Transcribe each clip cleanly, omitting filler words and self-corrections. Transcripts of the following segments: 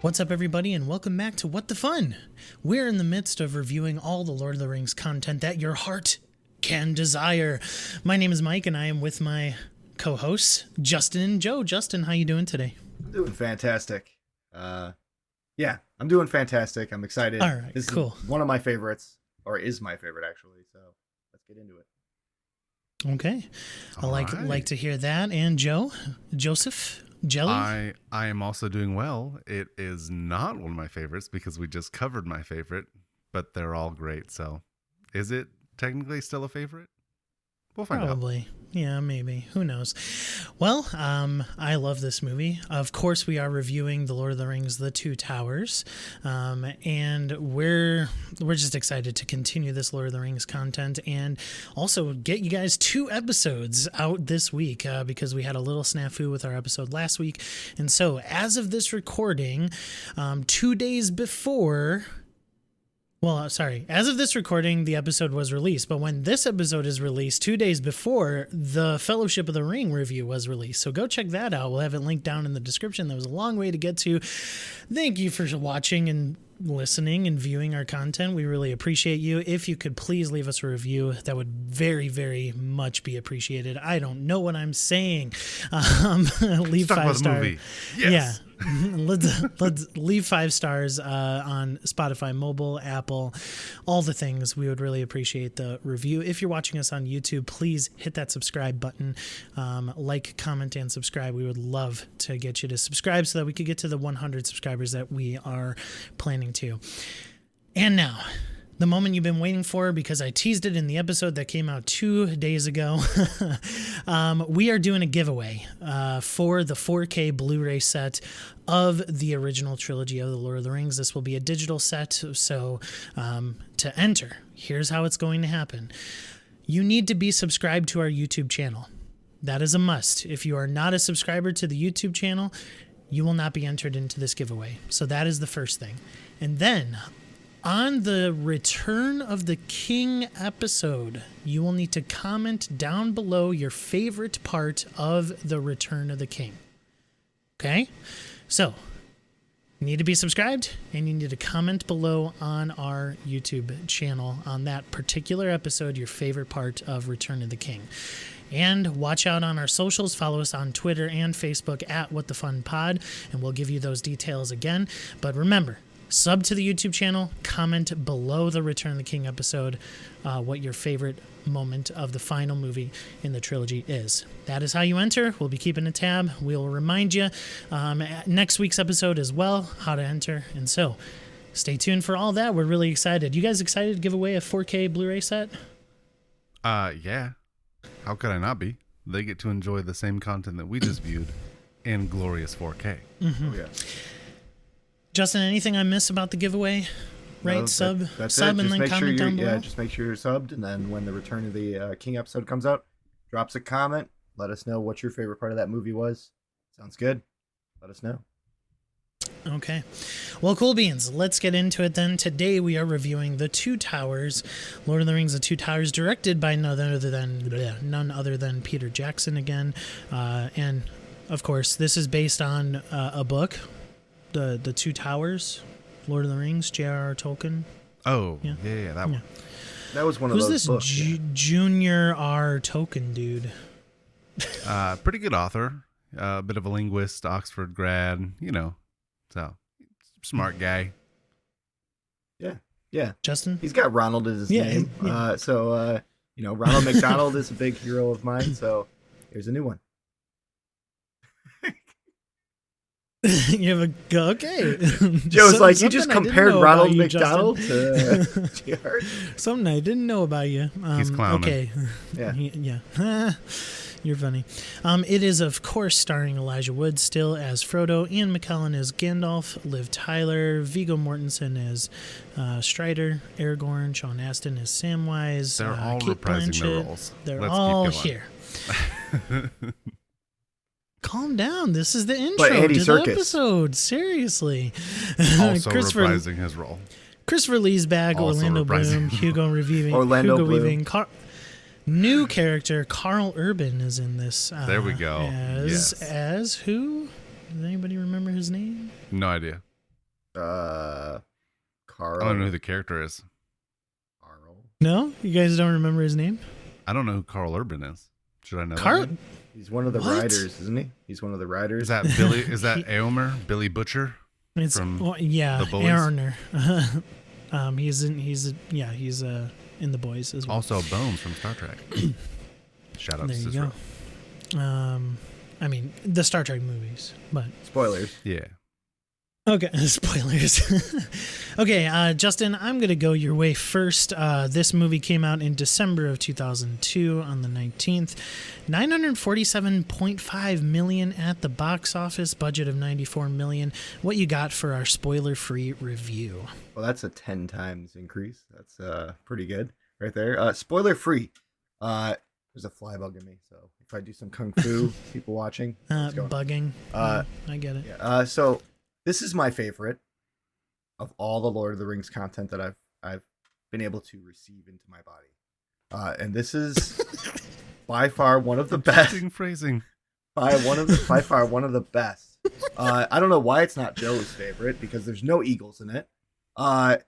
What's up, everybody, and welcome back to What the Fun. We're in the midst of reviewing all the Lord of the Rings content that your heart can desire. My name is Mike, and I am with my co-hosts, Justin and Joe. Justin, how you doing today? I'm doing fantastic. Yeah, I'm doing fantastic. I'm excited. All right, this cool. is one of my favorites, or is my favorite, actually, so let's get into it. Okay. I like to hear that. And Joseph? Jelly? I am also doing well. It is not one of my favorites because we just covered my favorite, but they're all great. So is it technically still a favorite? We'll find out. Probably. Yeah, maybe. Who knows? Well, I love this movie. Of course, we are reviewing The Lord of the Rings, The Two Towers. And we're just excited to continue this Lord of the Rings content and also get you guys 2 episodes out this week because we had a little snafu with our episode last week. And so as of this recording, 2 days before... Well, sorry. As of this recording, the episode was released, but when this episode is released, 2 days before, the Fellowship of the Ring review was released. So go check that out. We'll have it linked down in the description. That was a long way to get to. Thank you for watching and listening and viewing our content. We really appreciate you. If you could please leave us a review, that would very, very much be appreciated. I don't know what I'm saying. Leave 5-star. Yes. Yeah. let's leave 5 stars on Spotify, mobile, Apple, all the things. We would really appreciate the review. If you're watching us on YouTube, please hit that subscribe button, like, comment, and subscribe. We would love to get you to subscribe so that we could get to the 100 subscribers that we are planning to. And now, the moment you've been waiting for, because I teased it in the episode that came out 2 days ago. We are doing a giveaway for the 4K Blu-ray set of the original trilogy of The Lord of the Rings. This will be a digital set, so to enter, here's how it's going to happen. You need to be subscribed to our YouTube channel. That is a must. If you are not a subscriber to the YouTube channel, you will not be entered into this giveaway. So that is the first thing. And then on the Return of the King episode, you will need to comment down below your favorite part of the Return of the King. Okay? So, you need to be subscribed, and you need to comment below on our YouTube channel on that particular episode, your favorite part of Return of the King. And watch out on our socials. Follow us on Twitter and Facebook at What the Fun Pod, and we'll give you those details again. But remember, sub to the YouTube channel, comment below the Return of the King episode what your favorite moment of the final movie in the trilogy is. That is how you enter. We'll be keeping a tab. We'll remind you next week's episode as well how to enter. And so stay tuned for all that. We're really excited. You guys excited to give away a 4K Blu-ray set? Yeah. How could I not be? They get to enjoy the same content that we just viewed in glorious 4K. Mm-hmm. Oh, yeah. Justin, anything I miss about the giveaway? Right, No, sub that's and it. then comment down below. Yeah, just make sure you're subbed, and then when the Return of the King episode comes out, drops a comment. Let us know what your favorite part of that movie was. Sounds good. Let us know. Okay. Well, cool beans. Let's get into it then. Today we are reviewing The Two Towers, Lord of the Rings, The Two Towers, directed by none other than Peter Jackson again. And, of course, this is based on a book, The Two Towers, Lord of the Rings, J.R.R. Tolkien. Oh, yeah, that one. That was one of Who's those books. Junior R. Tolkien dude? Pretty good author. A bit of a linguist, Oxford grad, So, smart guy. Yeah. Justin? He's got Ronald as his name. Yeah. Ronald McDonald is a big hero of mine, so here's a new one. You have okay. Joe's like, you just Something I didn't compared know Ronald about you, McDonald Justin. to JR. Something I didn't know about you. He's clowning. Okay. Yeah. Yeah. You're funny. It is, of course, starring Elijah Wood still as Frodo, Ian McKellen as Gandalf, Liv Tyler, Viggo Mortensen as Strider, Aragorn, Sean Astin as Samwise. They're all Kate reprising Blanchett. their roles. They're Let's all keep going. here. Calm down. This is the intro But Andy to Serkis. the episode. Seriously. Also reprising his role. Christopher Lee's back. Also Orlando Bloom. reprising. Hugo Weaving. Orlando Hugo Bloom. Weaving. New character Carl Urban is in this. There we go. As Yes. as who? Does anybody remember his name? No idea. Carl. I don't know who the character is. Carl. No, you guys don't remember his name? I don't know who Carl Urban is. Should I know? Carl. that name? He's one of the What? riders, isn't he? He's one of the riders. Is that Billy? Is that Aomer? Billy Butcher? It's From yeah, The Boys? Aaroner. He's in the Boys as well. Also Bones from Star Trek. Shout out There to you Cicero. go. I mean the Star Trek movies, but Spoilers. Yeah. okay, spoilers. Okay, Justin, I'm going to go your way first. This movie came out in December of 2002 on the 19th. $947.5 million at the box office, budget of $94 million. What you got for our spoiler-free review? Well, that's a 10 times increase. That's pretty good right there. Spoiler free. There's a fly bugging me, so if I do some kung fu, people watching, what's going on? Bugging. I get it. Yeah. So this is my favorite of all the Lord of the Rings content that I've been able to receive into my body, and this is by far one of the best. Phrasing. By far one of the best. I don't know why it's not Joe's favorite because there's no eagles in it. I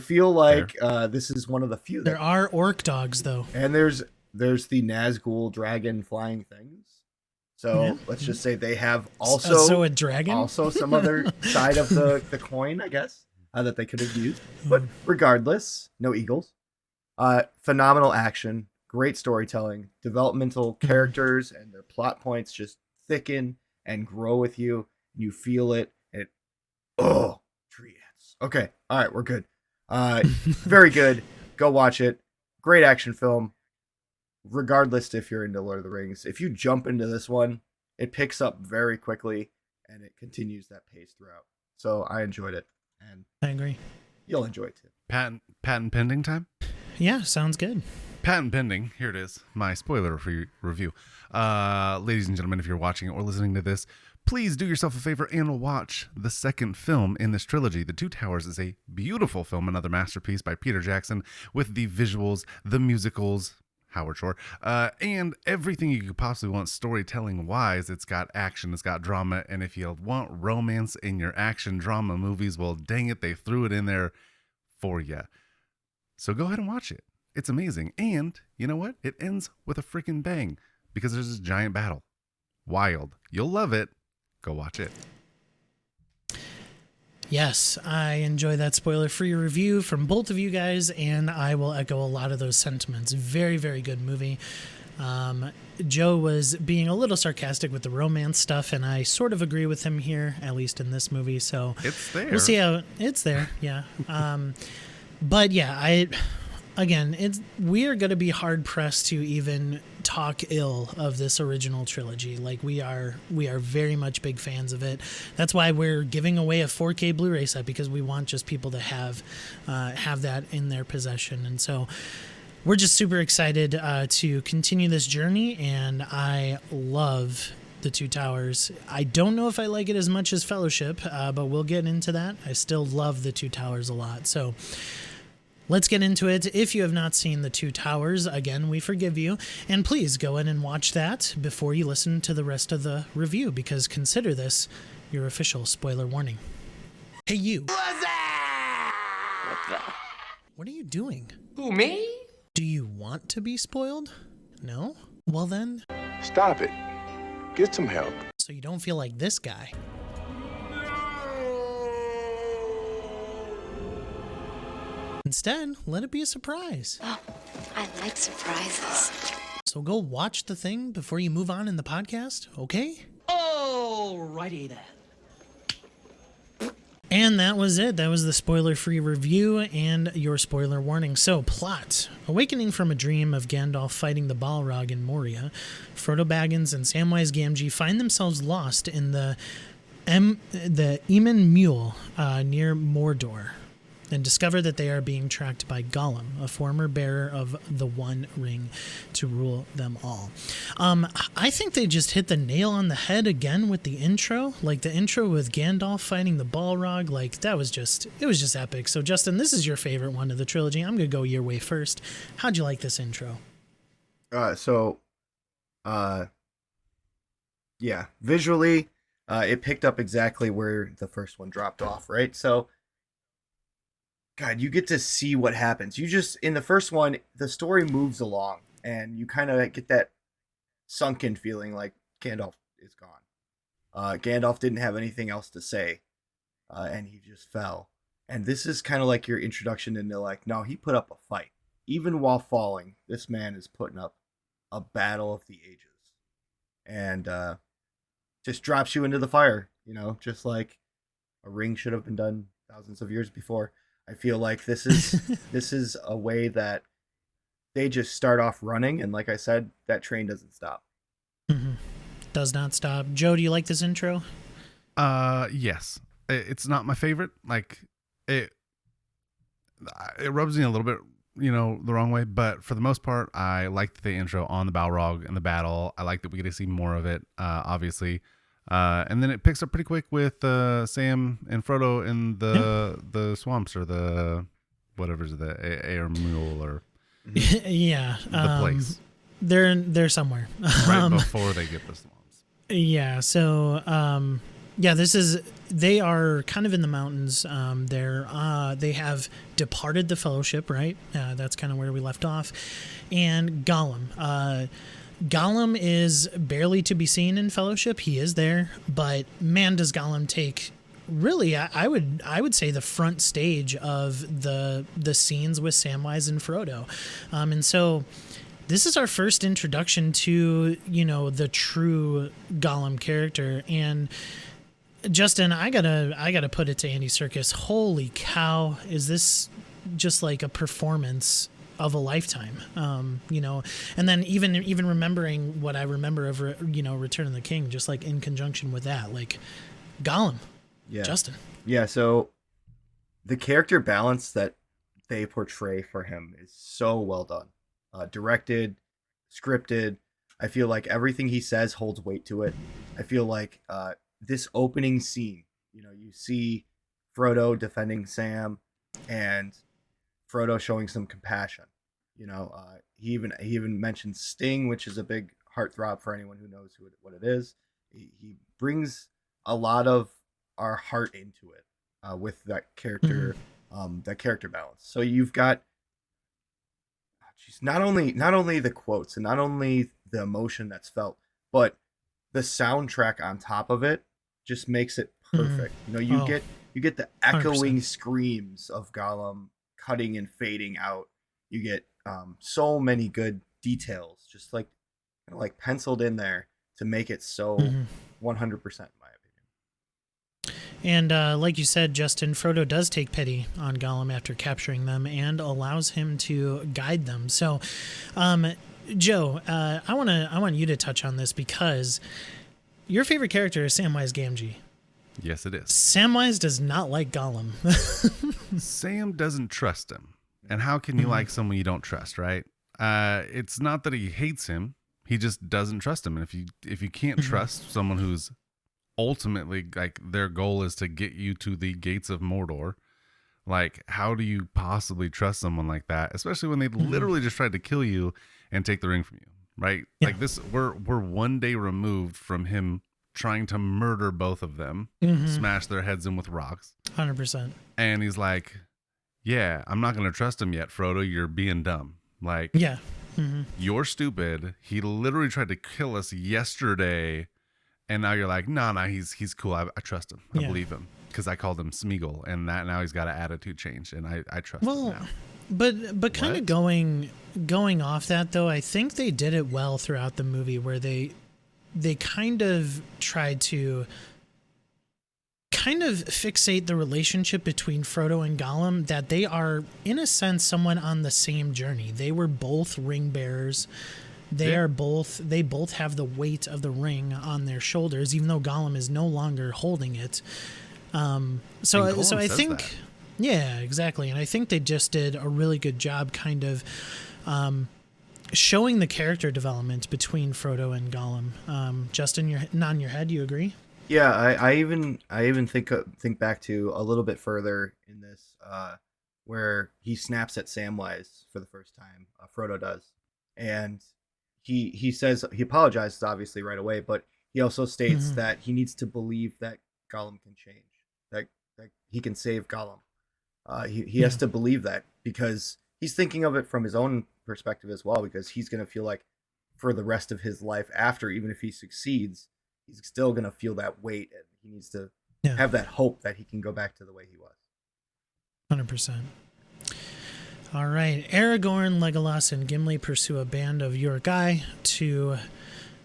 feel like this is one of the few. There are orc dogs though, and there's the Nazgul dragon flying things. So Yeah. let's just say they have also a dragon. also some other side of the coin, I guess, that they could have used. But regardless, no eagles. Phenomenal action, great storytelling, developmental characters, and their plot points just thicken and grow with you. You feel it. And tree ants. Okay, all right, we're good. Very good. Go watch it. Great action film. Regardless if you're into Lord of the Rings, if you jump into this one, it picks up very quickly and it continues that pace throughout. So I enjoyed it, and I agree. you'll enjoy it too. Patent pending time? Yeah, sounds good. Patent pending. Here it is. My spoiler-free review. Ladies and gentlemen, if you're watching or listening to this, please do yourself a favor and watch the second film in this trilogy. The Two Towers is a beautiful film, another masterpiece by Peter Jackson, with the visuals, the musicals, Howard Shore, and everything you could possibly want storytelling-wise. It's got action, it's got drama, and if you want romance in your action drama movies, well, dang it, they threw it in there for you. So go ahead and watch it. It's amazing. And you know what? It ends with a freaking bang because there's this giant battle. Wild. You'll love it. Go watch it. Yes, I enjoy that spoiler-free review from both of you guys, and I will echo a lot of those sentiments. Very, very good movie. Joe was being a little sarcastic with the romance stuff, and I sort of agree with him here, at least in this movie. So It's there. we'll see how it's there. Yeah. But yeah, we are going to be hard pressed to even talk ill of this original trilogy. Like we are very much big fans of it. That's why we're giving away a 4K Blu-ray set, because we want just people to have that in their possession. And so we're just super excited to continue this journey. And I love The Two Towers. I don't know if I like it as much as Fellowship, but we'll get into that. I still love The Two Towers a lot. So let's get into it. If you have not seen The Two Towers, again, we forgive you. And please go in and watch that before you listen to the rest of the review, because consider this your official spoiler warning. Hey, you. What are you doing? Who, me? Do you want to be spoiled? No? Well then, Stop it. Get some help. so you don't feel like this guy. Instead, let it be a surprise. Oh, I like surprises. So go watch the thing before you move on in the podcast, okay? Alrighty then. And that was it. That was the spoiler-free review and your spoiler warning. So, plot. Awakening from a dream of Gandalf fighting the Balrog in Moria, Frodo Baggins and Samwise Gamgee find themselves lost in the Eamon Mule near Mordor, and discover that they are being tracked by Gollum, a former bearer of the One Ring, to rule them all. I think they just hit the nail on the head again with the intro. Like the intro with Gandalf fighting the Balrog, like it was just epic. So Justin, this is your favorite one of the trilogy. I'm gonna go your way first. How'd you like this intro? Yeah, visually, it picked up exactly where the first one dropped off, right? So, God, you get to see what happens. You just, in the first one, the story moves along, and you kind of get that sunken feeling like Gandalf is gone. Gandalf didn't have anything else to say, and he just fell. And this is kind of like your introduction into like, no, he put up a fight. Even while falling, this man is putting up a battle of the ages. And just drops you into the fire, just like a ring should have been done thousands of years before. I feel like this is a way that they just start off running, and like I said, that train doesn't stop. Mm-hmm. Does not stop. Joe, do you like this intro? Yes. It's not my favorite. Like it rubs me a little bit, the wrong way. But for the most part, I liked the intro on the Balrog and the battle. I like that we get to see more of it, obviously. And then it picks up pretty quick with Sam and Frodo in the swamps, or the whatever's the air mule, or yeah, the place. They're somewhere Right before they get the swamps. Yeah. So they are kind of in the mountains. They have departed the Fellowship, right? That's kind of where we left off. And Gollum. Gollum is barely to be seen in Fellowship. He is there, but man, does Gollum take really, I would say, the front stage of the scenes with Samwise and Frodo. And so this is our first introduction to, the true Gollum character. And Justin, I gotta put it to Andy Serkis. Holy cow, is this just like a performance of a lifetime? And then even remembering what I remember of Return of the King, just like in conjunction with that, like Gollum. Yeah. Justin. Yeah, so the character balance that they portray for him is so well done. Directed, scripted. I feel like everything he says holds weight to it. I feel like this opening scene, you see Frodo defending Sam, and Frodo showing some compassion. He even mentions Sting, which is a big heartthrob for anyone who knows what it is. He brings a lot of our heart into it with that character, that character balance. So you've got not only the quotes and not only the emotion that's felt, but the soundtrack on top of it just makes it perfect. You get the echoing 100%. screams of Gollum cutting and fading out. You get so many good details, just like penciled in there to make it so 100%, in my opinion. And like you said, Justin, Frodo does take pity on Gollum after capturing them and allows him to guide them. So, Joe, I want you to touch on this because your favorite character is Samwise Gamgee. Yes, it is. Samwise does not like Gollum. Sam doesn't trust him. And how can you like someone you don't trust, right? It's not that he hates him. He just doesn't trust him. And if you can't trust someone who's ultimately, like, their goal is to get you to the gates of Mordor, like, how do you possibly trust someone like that? Especially when they literally just tried to kill you and take the ring from you, right? Yeah. Like this, we're one day removed from him trying to murder both of them, smash their heads in with rocks. 100%. And he's like, yeah, I'm not going to trust him yet, Frodo. You're being dumb. Like, Yeah. You're stupid. He literally tried to kill us yesterday. And now you're like, nah, he's cool. I trust him. I believe him. Because I called him Smeagol. And now he's got an attitude change. And I trust him now. But kind of going off that, though, I think they did it well throughout the movie where they kind of tried to kind of fixate the relationship between Frodo and Gollum, that they are, in a sense, someone on the same journey. They were both ring bearers. They both have the weight of the ring on their shoulders, even though Gollum is no longer holding it. So I think that. Yeah, exactly. And I think they just did a really good job kind of showing the character development between Frodo and Gollum. Justin, you're nodding your head. You agree? Yeah, I even think back to a little bit further in this, where he snaps at Samwise for the first time. Frodo does, and he says he apologizes obviously right away, but he he also states that he needs to believe that Gollum can change, that he can save Gollum. He has to believe that, because he's thinking of it from his own perspective as well, because he's going to feel like for the rest of his life after, even if he succeeds, he's still going to feel that weight, and he needs to have that hope that he can go back to the way he was. 100%. All right. Aragorn, Legolas, and Gimli pursue a band of Uruk-hai to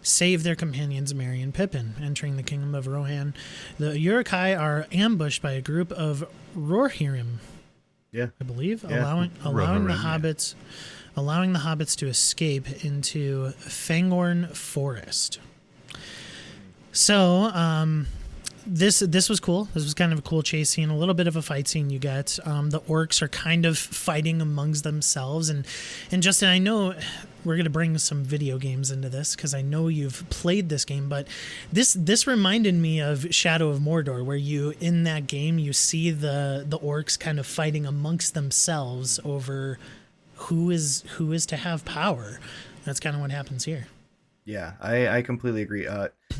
save their companions Merry and Pippin. Entering the kingdom of Rohan, the Uruk-hai are ambushed by a group of Rohirrim, I believe, allowing the hobbits to escape into Fangorn Forest. So, this was cool. This was kind of a cool chase scene, a little bit of a fight scene you get. The orcs are kind of fighting amongst themselves. And Justin, I know we're going to bring some video games into this because I know you've played this game, but this reminded me of Shadow of Mordor, where in that game, you see the orcs kind of fighting amongst themselves over who is to have power. That's kind of what happens here. Yeah, I completely agree.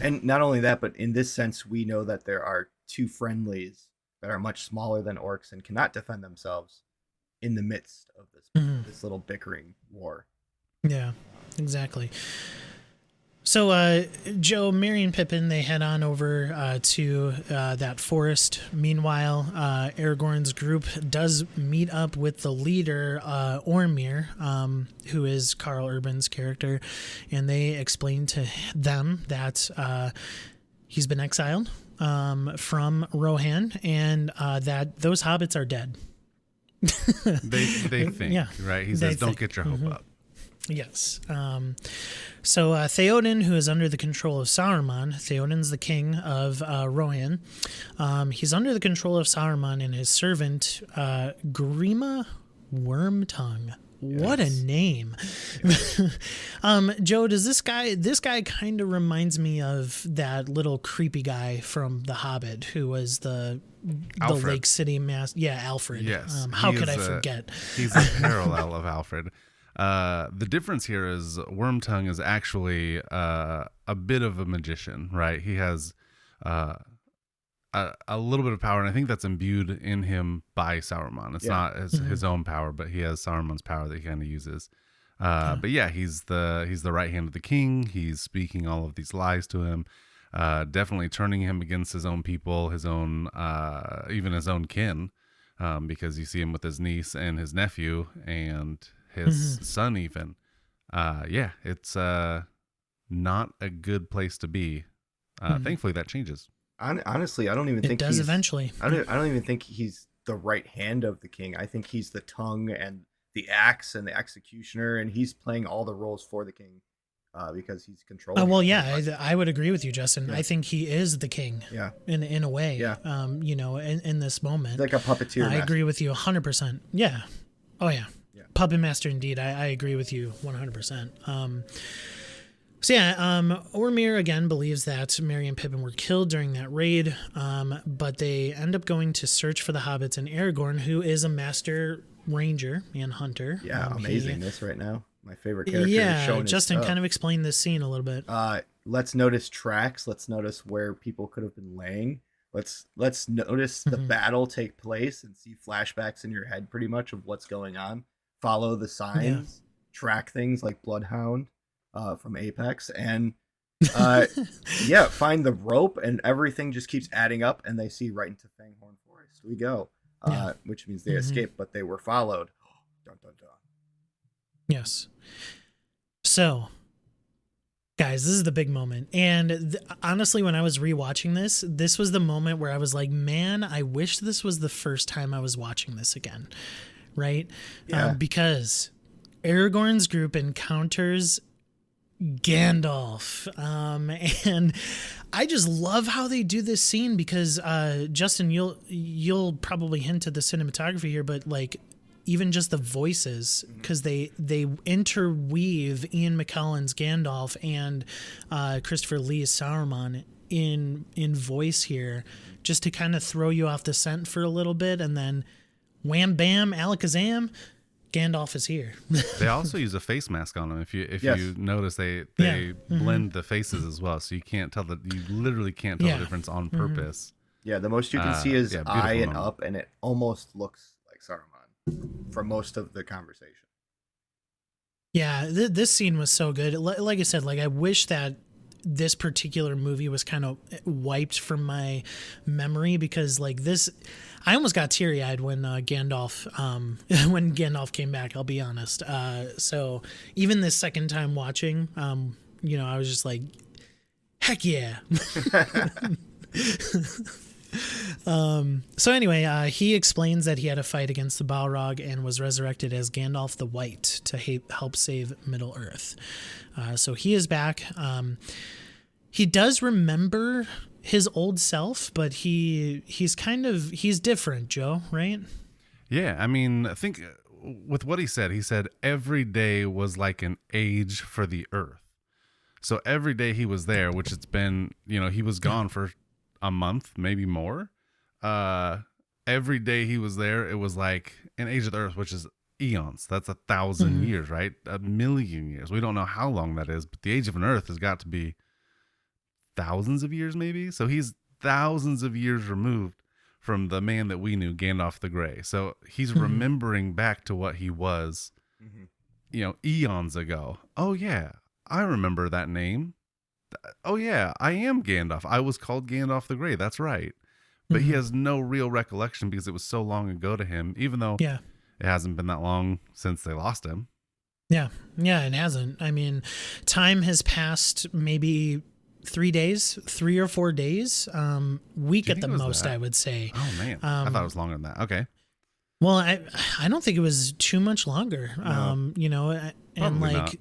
And not only that, but in this sense, we know that there are two friendlies that are much smaller than orcs and cannot defend themselves in the midst of this little bickering war. Yeah, exactly. So, Joe, Merry and Pippin, they head on over to that forest. Meanwhile, Aragorn's group does meet up with the leader, Ormir, who is Karl Urban's character, and they explain to them that he's been exiled from Rohan, and that those hobbits are dead. They think, right? He says, don't get your hope up. Yes. So Theoden, who is under the control of Saruman, Theoden's the king of Rohan. He's under the control of Saruman and his servant, Grima Wormtongue. What a name. Joe, does this guy kind of reminds me of that little creepy guy from The Hobbit who was the Lake City Alfred. Yes. How could I forget? He's a parallel of Alfred. The difference here is Wormtongue is actually a bit of a magician, right? He has a little bit of power, and I think that's imbued in him by Saruman. It's not his own power, but he has Saruman's power that he kind of uses. But yeah, he's the right hand of the king. He's speaking all of these lies to him, definitely turning him against his own people, his own even his own kin, because you see him with his niece and his nephew and his son even. It's not a good place to be. Thankfully that changes. Honestly, I don't even think it does eventually. I don't even think he's the right hand of the king. I think he's the tongue and the axe and the executioner, and he's playing all the roles for the king because he's controlling. Well, yeah, I would agree with you, Justin. Yeah. I think he is the king. Yeah. In a way. Yeah. In this moment, he's like a puppeteer. I agree with you 100%. Yeah. Oh yeah. Puppet master indeed. I agree with you 100%. Ormir again believes that Merry and Pippin were killed during that raid, but they end up going to search for the hobbits and Aragorn, who is a master ranger and hunter. Yeah, amazing this right now. My favorite character. Yeah, Justin, kind of explain this scene a little bit. Let's notice tracks. Let's notice where people could have been laying. Let's notice the battle take place and see flashbacks in your head pretty much of what's going on. Follow the signs, track things like Bloodhound from Apex, and find the rope, and everything just keeps adding up, and they see right into Fanghorn Forest. We go, which means they escaped, but they were followed. Dun, dun, dun. Yes. So, guys, this is the big moment, and honestly, when I was rewatching this was the moment where I was like, man, I wish this was the first time I was watching this again. Right? Yeah. Because Aragorn's group encounters Gandalf. And I just love how they do this scene because, Justin, you'll probably hint at the cinematography here, but like even just the voices, because they interweave Ian McKellen's Gandalf and Christopher Lee's Saruman in voice here, just to kind of throw you off the scent for a little bit, and then wham bam alakazam, Gandalf is here. They also use a face mask on him. If Yes. you notice, they blend the faces as well, so you can't tell you literally can't tell the difference on purpose. Yeah, the most you can see is beautiful eye and moment. up, and it almost looks like Saruman for most of the conversation. Yeah, this scene was so good. Like I said, like I wish that this particular movie was kind of wiped from my memory, because like this, I almost got teary-eyed when Gandalf when Gandalf came back, I'll be honest. So even this second time watching, I was just like, heck yeah. So anyway, he explains that he had a fight against the Balrog and was resurrected as Gandalf the White to help save Middle Earth. So he is back. He does remember his old self, but he's different, Joe, right? Yeah, I mean, I think with what he said every day was like an age for the Earth. So every day he was there, which it's been, he was gone for a month, maybe more. Every day he was there, it was like an age of the Earth, which is eons. That's 1,000 years, right? 1,000,000 years. We don't know how long that is, but the age of an Earth has got to be thousands of years, maybe. So he's thousands of years removed from the man that we knew, Gandalf the Grey. So he's remembering back to what he was, eons ago. Oh yeah, I remember that name. Oh yeah, I am Gandalf. I was called Gandalf the Grey. That's right. But he has no real recollection because it was so long ago to him, even though it hasn't been that long since they lost him. Yeah, it hasn't. I mean, time has passed maybe 3 or 4 days, week at the most, I would say. Oh man, I thought it was longer than that. Okay. Well, I don't think it was too much longer. And Probably like, not.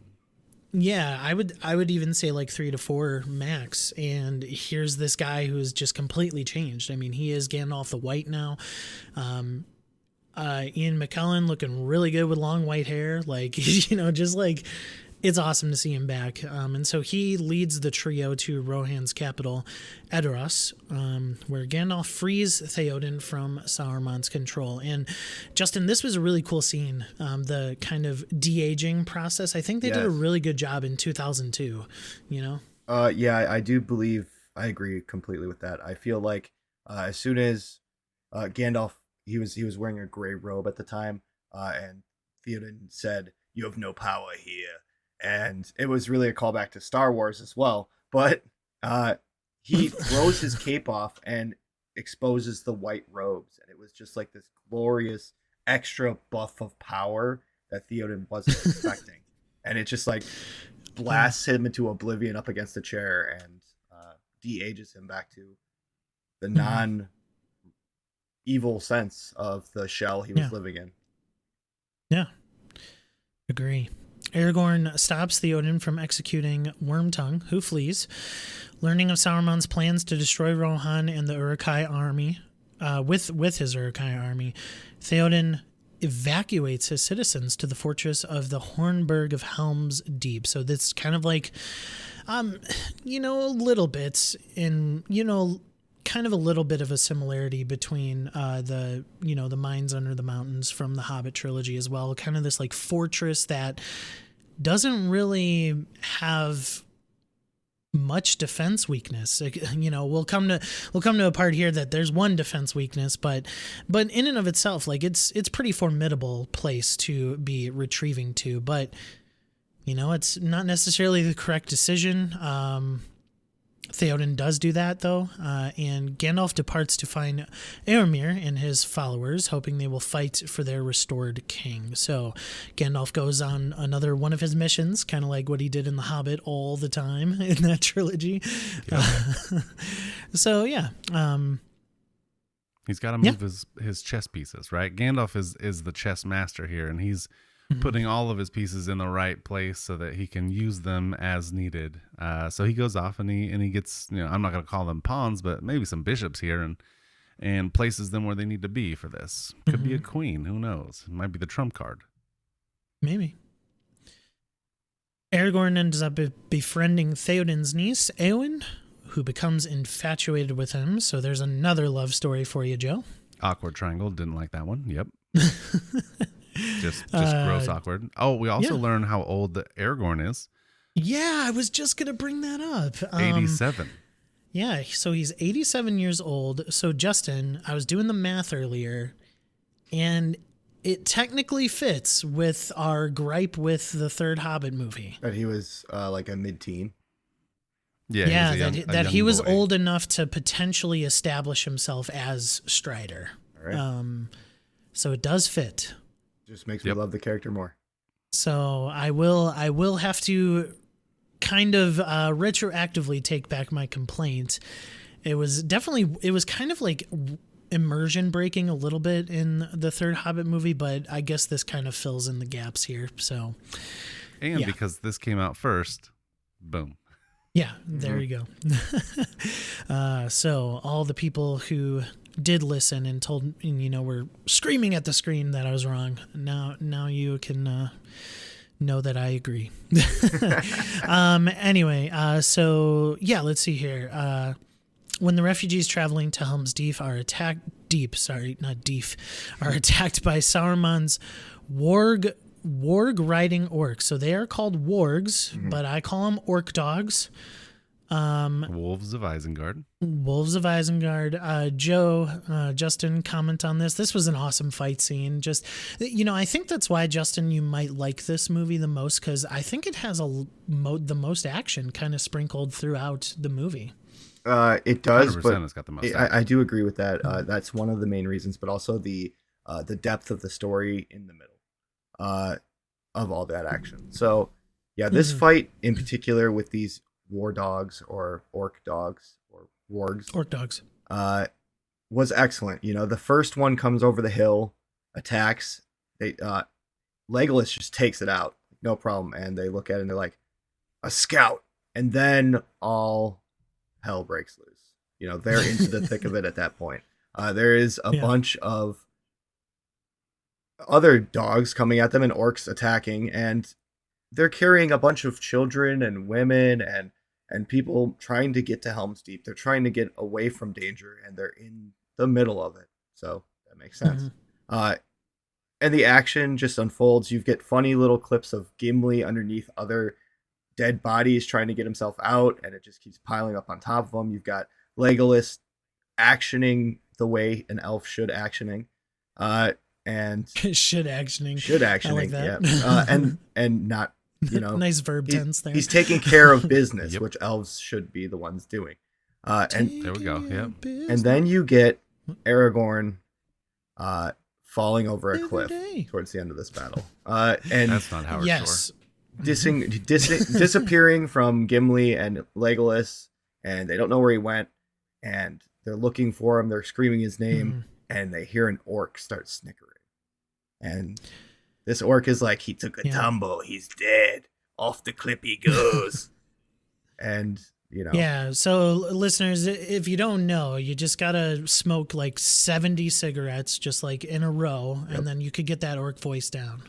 yeah, I would even say like 3 to 4 max. And here's this guy who's just completely changed. I mean, he is Gandalf the White now. Ian McKellen looking really good with long white hair. Like, just like, it's awesome to see him back. And so he leads the trio to Rohan's capital, Edoras, where Gandalf frees Theoden from Sauron's control. And Justin, this was a really cool scene. The kind of de-aging process. I think they did a really good job in 2002, Yeah, I do believe I agree completely with that. I feel like as soon as Gandalf, he was wearing a gray robe at the time, and Theoden said, "You have no power here." And it was really a callback to Star Wars as well. But he throws his cape off and exposes the white robes. And it was just like this glorious extra buff of power that Theoden wasn't expecting. And it just like blasts him into oblivion up against the chair and de-ages him back to the non-evil sense of the shell he was living in. Yeah. Agree. Aragorn stops Theoden from executing Wormtongue, who flees. Learning of Sauron's plans to destroy Rohan and the Uruk-hai army, with his Uruk-hai army, Theoden evacuates his citizens to the fortress of the Hornburg of Helm's Deep. So that's kind of like, little bits in, kind of a little bit of a similarity between the Mines Under the Mountains from the Hobbit trilogy as well. Kind of this like fortress that doesn't really have much defense weakness. We'll come to a part here that there's one defense weakness, but in and of itself, like it's pretty formidable place to be retrieving to. But it's not necessarily the correct decision. Theoden does do that, though, and Gandalf departs to find Éomer and his followers, hoping they will fight for their restored king. So Gandalf goes on another one of his missions, kind of like what he did in The Hobbit all the time in that trilogy. So, yeah. He's got to move his chess pieces, right? Gandalf is the chess master here, and he's putting all of his pieces in the right place so that he can use them as needed. So he goes off and he gets, I'm not going to call them pawns, but maybe some bishops here and places them where they need to be for this. Could be a queen. Who knows? It might be the trump card. Maybe. Aragorn ends up befriending Theoden's niece, Éowyn, who becomes infatuated with him. So there's another love story for you, Joe. Awkward triangle. Didn't like that one. Yep. Just gross awkward. Oh, we also yeah. learn how old the Aragorn is. Yeah, I was just gonna bring that up. 87. Yeah, so he's 87 years old. So Justin, I was doing the math earlier, and it technically fits with our gripe with the third Hobbit movie. That he was like a mid-teen. Yeah, that he was old enough to potentially establish himself as Strider. All right. So it does fit. Just makes me love the character more. So I will have to kind of retroactively take back my complaint. It was kind of like immersion breaking a little bit in the third Hobbit movie, but I guess this kind of fills in the gaps here. So, and because this came out first, boom. Yeah, there you go. So all the people who did listen and told, were screaming at the screen that I was wrong. Now you can know that I agree. Anyway, so yeah, let's see here. When the refugees traveling to Helm's Deep are attacked by Sauron's warg riding orcs. So they are called wargs, but I call them orc dogs. Wolves of Isengard. Wolves of Isengard. Justin, comment on this. This was an awesome fight scene. Just, I think that's why, Justin, you might like this movie the most, because I think it has the most action kind of sprinkled throughout the movie. It does, but it's got the most action. I do agree with that. That's one of the main reasons, but also the depth of the story in the middle of all that action. So, yeah, this fight in particular with these war dogs or orc dogs or wargs, orc dogs, was excellent. The first one comes over the hill, attacks. Legolas just takes it out, no problem, and they look at it and they're like, a scout, and then all hell breaks loose. They're into the thick of it at that point. There is a bunch of other dogs coming at them and orcs attacking, and they're carrying a bunch of children and women and people trying to get to Helm's Deep. They're trying to get away from danger, and they're in the middle of it. So that makes sense. And the action just unfolds. You get funny little clips of Gimli underneath other dead bodies trying to get himself out, and it just keeps piling up on top of him. You've got Legolas actioning the way an elf should actioning. And should actioning. I like that. Yeah. And not, nice verb tense there. He's taking care of business, which elves should be the ones doing. And there we go. Yeah. And then you get Aragorn falling over a cliff towards the end of this battle. And that's not Howard Shore. Disappearing from Gimli and Legolas, and they don't know where he went, and they're looking for him. They're screaming his name, and they hear an orc start snickering. And this orc is like, he took a tumble, he's dead, off the cliff he goes. And yeah, so listeners, if you don't know, you just gotta smoke like 70 cigarettes just like in a row, and then you could get that orc voice down.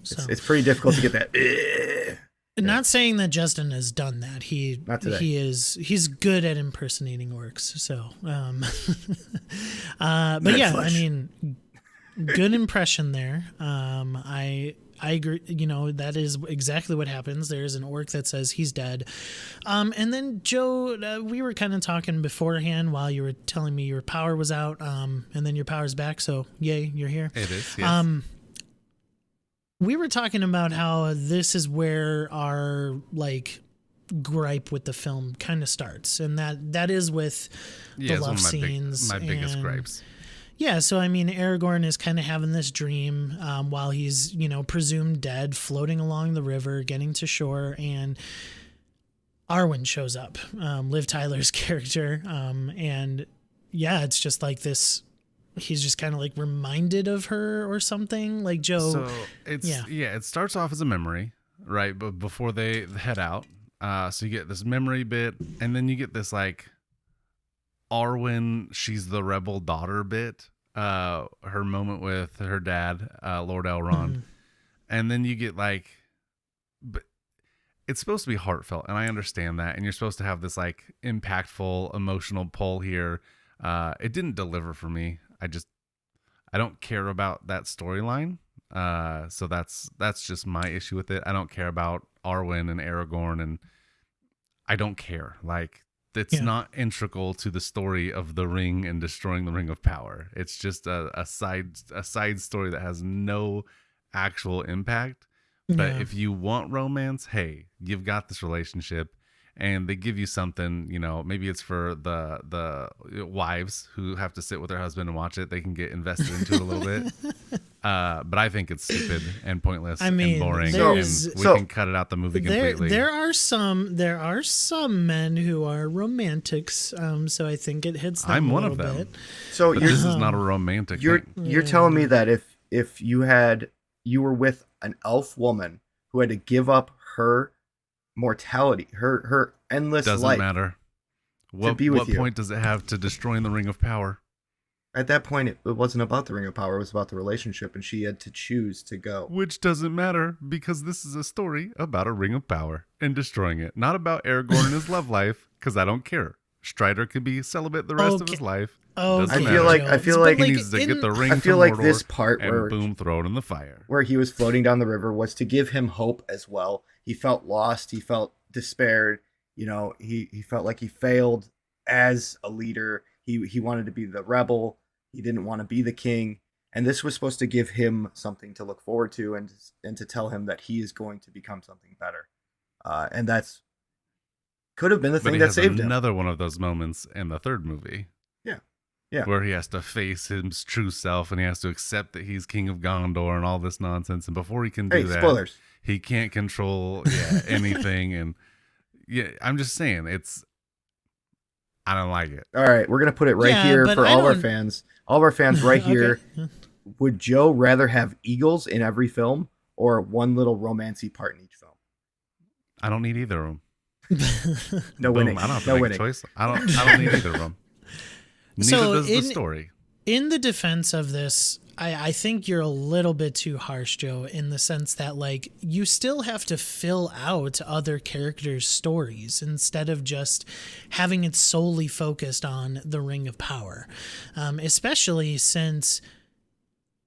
So it's pretty difficult to get that. Not saying that Justin has done that. He's good at impersonating orcs. So, but yeah, I mean, good impression there. I agree. That is exactly what happens. There's an orc that says he's dead. And then Joe, we were kind of talking beforehand while you were telling me your power was out. And then your power's back. So yay, you're here. It is. Yes. We were talking about how this is where our gripe with the film kind of starts, and that is with the love scenes. My biggest gripes. Yeah, so I mean, Aragorn is kind of having this dream while he's presumed dead, floating along the river, getting to shore, and Arwen shows up, Liv Tyler's character, and yeah, it's just like this. He's just kind of reminded of her or something, like Joe. So it starts off as a memory, right? But before they head out, so you get this memory bit, and then you get this Arwen, she's the rebel daughter bit, her moment with her dad, Lord Elrond, and then you get but it's supposed to be heartfelt, and I understand that, and you're supposed to have this impactful emotional pull here. It didn't deliver for me. I don't care about that storyline. So that's just my issue with it. I don't care about Arwen and Aragorn, and I don't care. Like, it's not integral to the story of the ring and destroying the Ring of Power. It's just a side story that has no actual impact. But if you want romance, hey, you've got this relationship, and they give you something, maybe it's for the wives who have to sit with their husband and watch it. They can get invested into it a little bit. But I think it's stupid and pointless and boring, and we can cut it out the movie completely. There are some men who are romantics, so I think it hits them I'm a one little of them. bit. So This is not a romantic You're thing. telling me that if you were with an elf woman who had to give up her mortality, her endless Doesn't life, matter. to be with what you. point does it have to destroying the Ring of Power? At that point, it wasn't about the Ring of Power. It was about the relationship, and she had to choose to go. Which doesn't matter, because this is a story about a Ring of Power and destroying it. Not about Aragorn and his love life, because I don't care. Strider could be celibate the rest of his life. Doesn't I matter. feel like he needs to get the ring. I feel to like Mordor this part and where boom, throw it in the fire. Where he was floating down the river was to give him hope as well. He felt lost. He felt despaired. He felt like he failed as a leader. He wanted to be the rebel. He didn't want to be the king. And this was supposed to give him something to look forward to and to tell him that he is going to become something better. And that's could have been the thing that saved him. Another one of those moments in the third movie. Yeah. Where he has to face his true self, and he has to accept that he's king of Gondor and all this nonsense. And before he can do that, spoilers. He can't control anything. And I'm just saying, I don't like it. All right, we're gonna put it right here for all our fans. All of our fans right here. Would Joe rather have eagles in every film or one little romancy part in each film? I don't need either of them. No winning. I don't have to no make winning. a choice. I don't need either of them. Neither does the story. In the defense of this, I think you're a little bit too harsh, Joe, in the sense that, like, you still have to fill out other characters' stories instead of just having it solely focused on the Ring of Power. Especially since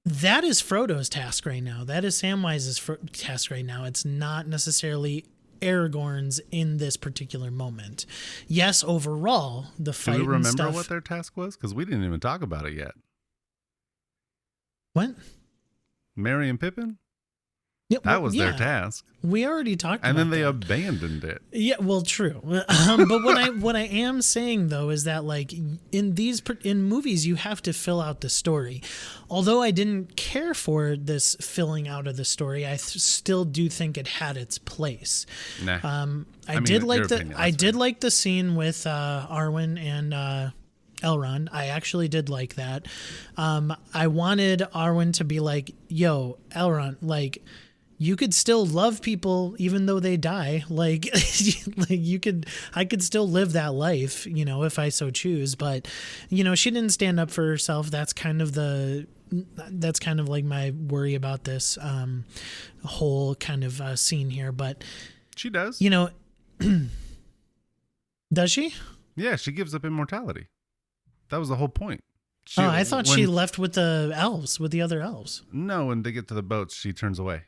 that is Frodo's task right now. That is Samwise's task right now. It's not necessarily Aragorn's in this particular moment. Yes, overall, the fight. Do we remember and stuff, what their task was? Because we didn't even talk about it yet. What? Merry and Pippin? Yeah, That was their task. We already talked about And then they that. abandoned it. Yeah, well, true. But what I am saying though is that, like, in movies you have to fill out the story. Although I didn't care for this filling out of the story, I still do think it had its place. Nah. I did like the scene with Arwen and Elrond. I actually did like that. I wanted Arwen to be like, "Yo, Elrond, like, you could still love people even though they die. Like, I could still live that life, if I so choose." But, she didn't stand up for herself. That's kind of like my worry about this whole kind of scene here. But she does. Does she? Yeah, she gives up immortality. That was the whole point. I thought she left with the elves, with the other elves. No, when they get to the boats, she turns away.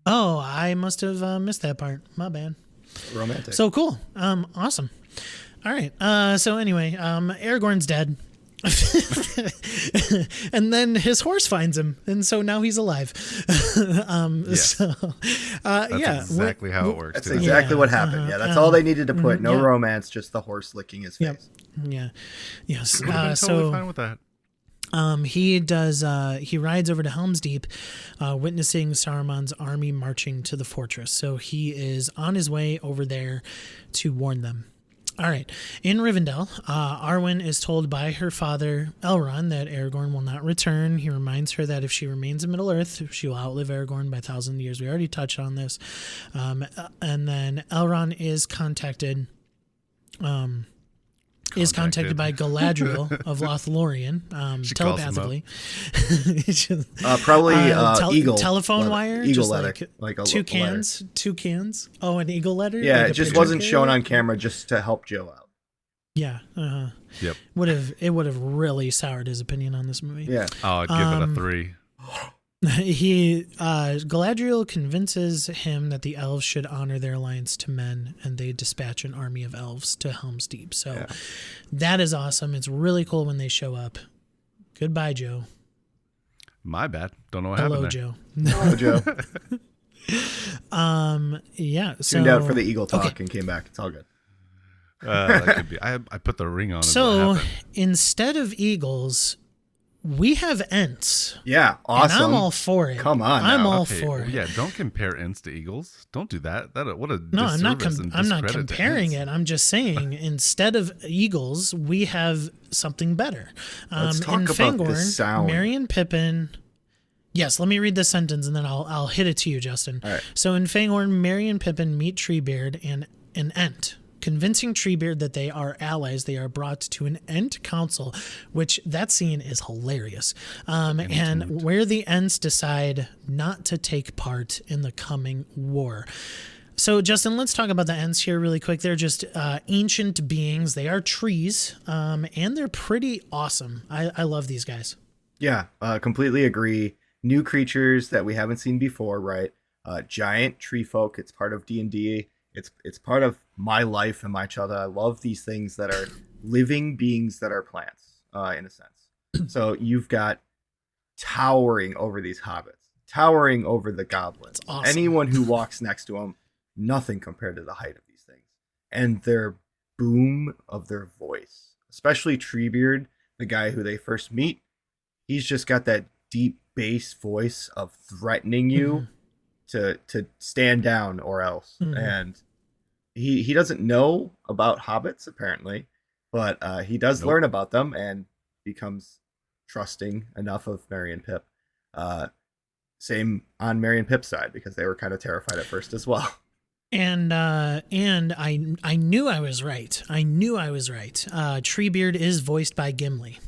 Oh, I must have missed that part. My bad. Romantic. So cool. Awesome. All right. So anyway, Aragorn's dead. And then his horse finds him, and so now he's alive. Yes. That's exactly how it works. That's exactly what happened. Yeah, that's all they needed to put. No romance, just the horse licking his face. Yeah. Yes. Would have been totally fine with that. He rides over to Helm's Deep, witnessing Saruman's army marching to the fortress. So he is on his way over there to warn them. All right. In Rivendell, Arwen is told by her father, Elrond, that Aragorn will not return. He reminds her that if she remains in Middle-earth, she will outlive Aragorn by 1,000 years. We already touched on this. And then Elrond is contacted by Galadriel of Lothlorien, telepathically. Probably eagle telephone letter. Wire, eagle just letter, like two cans. Oh, an eagle letter. Yeah, like it just wasn't shown on camera, just to help Joe out. Yeah. Yep. Would have really soured his opinion on this movie. Yeah. Oh, I'd give it a 3. Galadriel convinces him that the elves should honor their alliance to men, and they dispatch an army of elves to Helm's Deep. So that is awesome. It's really cool when they show up. Goodbye, Joe. My bad. Don't know what Hello, happened Joe. there. Joe. Yeah. So, Tuned out for the eagle talk and came back. It's all good. That could be. I put the ring on. So instead of eagles, we have Ents. Yeah, awesome. And I'm all for it. Come on I'm now. all Okay, for it. yeah, don't compare Ents to eagles. Don't do that. What a No, I'm not. disservice and I'm not discredit to comparing Ents. it. I'm just saying instead of eagles, we have something better. Let's talk in about Fangorn, this sound. Merry and Pippin. Yes, let me read this sentence and then I'll hit it to you, Justin. All right. So in Fangorn, Merry and Pippin meet Treebeard and an Ent. Convincing Treebeard that they are allies, they are brought to an Ent council, which that scene is hilarious. And where the Ents decide not to take part in the coming war. So, Justin, let's talk about the Ents here really quick. They're just ancient beings. They are trees, and they're pretty awesome. I love these guys. Yeah, completely agree. New creatures that we haven't seen before, right? Giant tree folk. It's part of D&D. It's part of my life and my childhood. I love these things that are living beings that are plants, in a sense. So you've got towering over these hobbits, towering over the goblins. That's awesome. Anyone who walks next to them, nothing compared to the height of these things. And their boom of their voice, especially Treebeard, the guy who they first meet, he's just got that deep bass voice of threatening you to stand down or else. And he doesn't know about hobbits apparently, but he does learn about them and becomes trusting enough of Merry and Pip. Same on Merry and Pip's side, because they were kind of terrified at first as well. And I knew I was right. Treebeard is voiced by Gimli.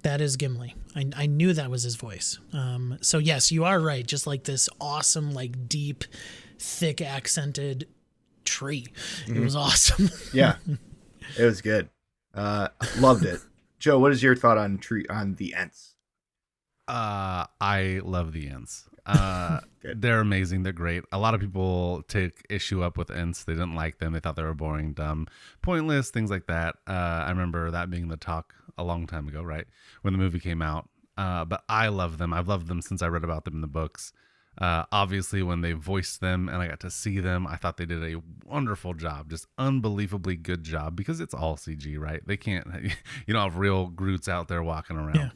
That is Gimli. I knew that was his voice. So yes, you are right. Just like this awesome, like deep, thick accented tree. It was awesome. Yeah, it was good. Loved it. Joe, what is your thought on the Ents? I love the Ents. They're amazing. They're great. A lot of people take issue up with Ents. They didn't like them. They thought they were boring, dumb, pointless, things like that. I remember that being the talk a long time ago, right? When the movie came out. But I love them. I've loved them since I read about them in the books. Obviously, when they voiced them and I got to see them, I thought they did a wonderful job, just unbelievably good job, because it's all CG, right? They can't, you don't have real Groots out there walking around. Yeah.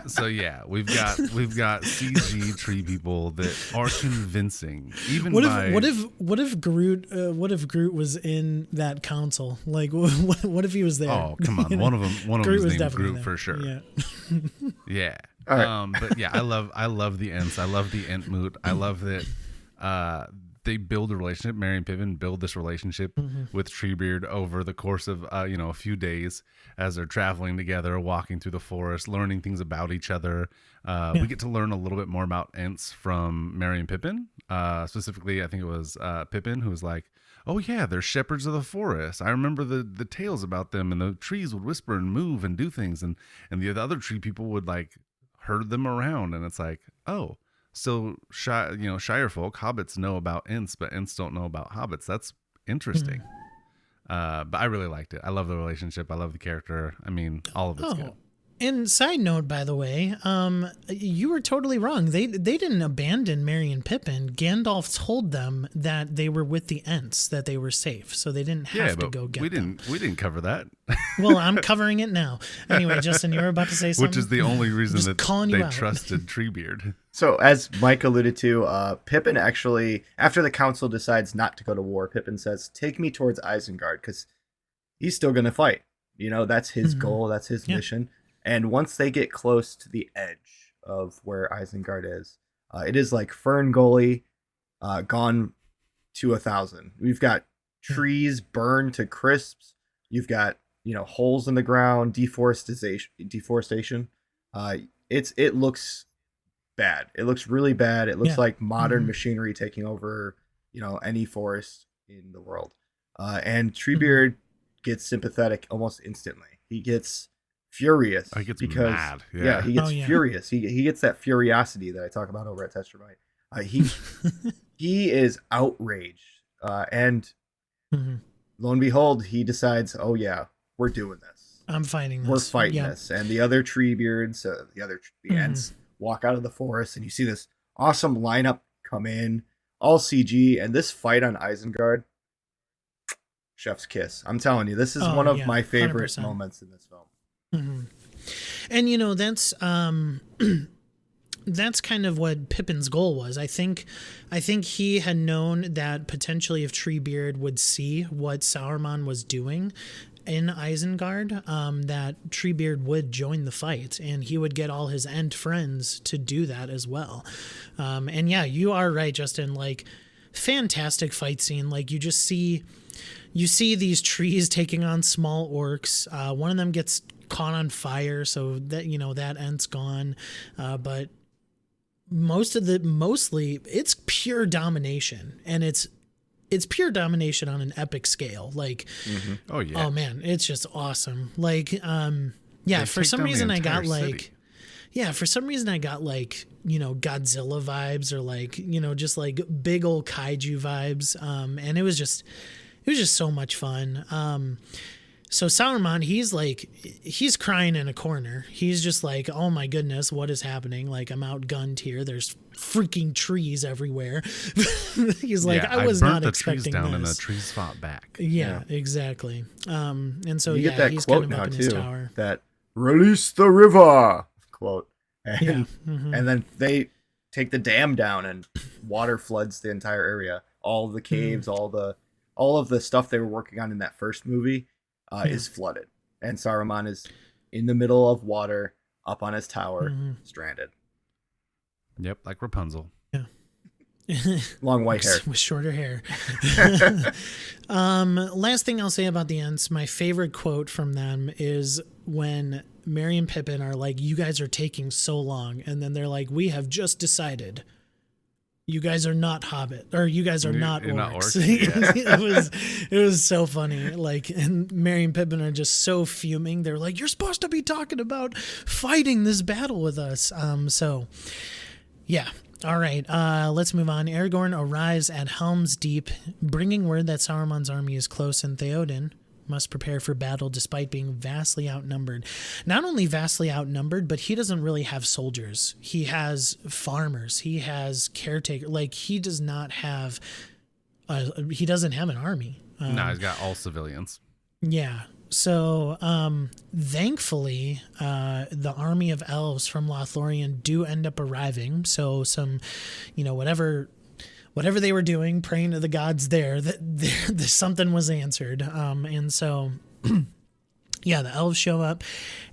So yeah, we've got CG tree people that are convincing. Even what if Groot was in that council? Like what if he was there? Oh, come on. You know? One of them Groot was was named definitely Groot there. for sure. Yeah. Yeah. All right. But yeah, I love the Ents. I love the Ent mood. I love that they build a relationship. Merry and Pippin build this relationship with Treebeard over the course of a few days as they're traveling together, walking through the forest, learning things about each other. We get to learn a little bit more about Ents from Merry and Pippin. Specifically, I think it was Pippin who was like, "Oh yeah, they're shepherds of the forest. I remember the tales about them, and the trees would whisper and move and do things, and the other tree people would like herd them around." And it's like, oh. So, Shire folk, hobbits know about Ents, but Ents don't know about hobbits. That's interesting. But I really liked it. I love the relationship. I love the character. I mean, all of it's good. And side note, by the way, you were totally wrong. They didn't abandon Merry and Pippin. Gandalf told them that they were with the Ents, that they were safe, so they didn't have to go get them. We didn't cover that. Well, I'm covering it now. Anyway, Justin, you were about to say something. Which is the only reason Just that calling you they out. trusted Treebeard. So, as Mike alluded to, Pippin actually, after the council decides not to go to war, Pippin says, "Take me towards Isengard," because he's still going to fight. That's his goal. That's his mission. And once they get close to the edge of where Isengard is, it is like Fern Gully gone to 1,000. We've got trees burned to crisps. You've got holes in the ground, deforestation. It looks bad. It looks really bad. It looks like modern machinery taking over any forest in the world. And Treebeard gets sympathetic almost instantly. He gets furious. He gets because, mad. Yeah, he gets Oh, yeah. furious. He gets that furiosity that I talk about over at Tester Right. He is outraged, and Mhm. lo and behold, he decides, oh yeah, we're doing this. I'm fighting this. We're fighting Yep. this. And the other tree beards, the Ents, walk out of the forest, and you see this awesome lineup come in, all CG, and this fight on Isengard, chef's kiss. I'm telling you, this is one of my favorite 100%. moments in this film. Mm-hmm. And you know, that's that's kind of what Pippin's goal was. I think he had known that potentially if Treebeard would see what Sauron was doing in Isengard, that Treebeard would join the fight, and he would get all his Ent friends to do that as well. And yeah, you are right, Justin. Like, fantastic fight scene. Like, you see these trees taking on small orcs. One of them gets caught on fire, so that, you know, that Ent's gone. But mostly it's pure domination, and it's pure domination on an epic scale. Like, Oh yeah. oh man, it's just awesome. Like, yeah, for some reason I got like, you know, Godzilla vibes, or like, you know, just like big old kaiju vibes. And it was just so much fun. So Sauron, he's crying in a corner. He's just like, oh my goodness, what is happening? Like, I'm outgunned here. There's freaking trees everywhere. He's like, I was not expecting the trees down this. and the trees fought back. Yeah, exactly. And so You get that he's quote kind of now up in his too. tower. That "release the river" quote, and Yeah. Mhm. and then they take the dam down, and water floods the entire area. All the caves, all of the stuff they were working on in that first movie is flooded, and Saruman is in the middle of water, up on his tower, stranded. Yep, like Rapunzel. Long white hair. With shorter hair. Last thing I'll say about the Ents, my favorite quote from them is when Merry and Pippin are like, you guys are taking so long. And then they're like, we have just decided you guys are not Hobbit, or you guys are not You're orcs. not orcs, it was so funny. Like, and Merry and Pippin are just so fuming. They're like, you're supposed to be talking about fighting this battle with us. So yeah. All right, let's move on. Aragorn arrives at Helm's Deep, bringing word that Saruman's army is close, and Theoden must prepare for battle despite being vastly outnumbered. Not only vastly outnumbered, but he doesn't really have soldiers. He has farmers. He has caretakers. Like, he doesn't have an army. No, he's got all civilians. Yeah. So, thankfully, the army of elves from Lothlorien do end up arriving. So some, you know, whatever they were doing, praying to the gods there, something was answered. And so, yeah, the elves show up,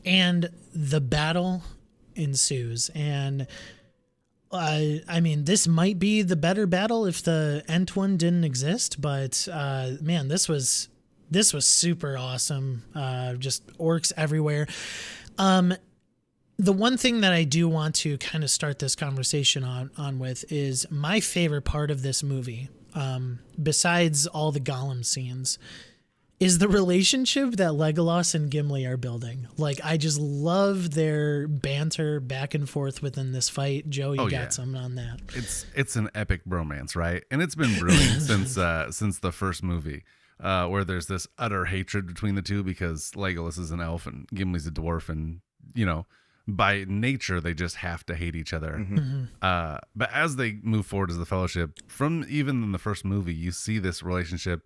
and the battle ensues. And I mean, this might be the better battle if the Ent one didn't exist, but man, this was super awesome. Just orcs everywhere. The one thing that I do want to kind of start this conversation on with is my favorite part of this movie, besides all the Gollum scenes, is the relationship that Legolas and Gimli are building. Like, I just love their banter back and forth within this fight. Joe, you got something on that? It's an epic bromance, right? And it's been brewing since the first movie. Where there's this utter hatred between the two because Legolas is an elf and Gimli's a dwarf, and, you know, by nature they just have to hate each other. But as they move forward as the Fellowship, from even in the first movie, you see this relationship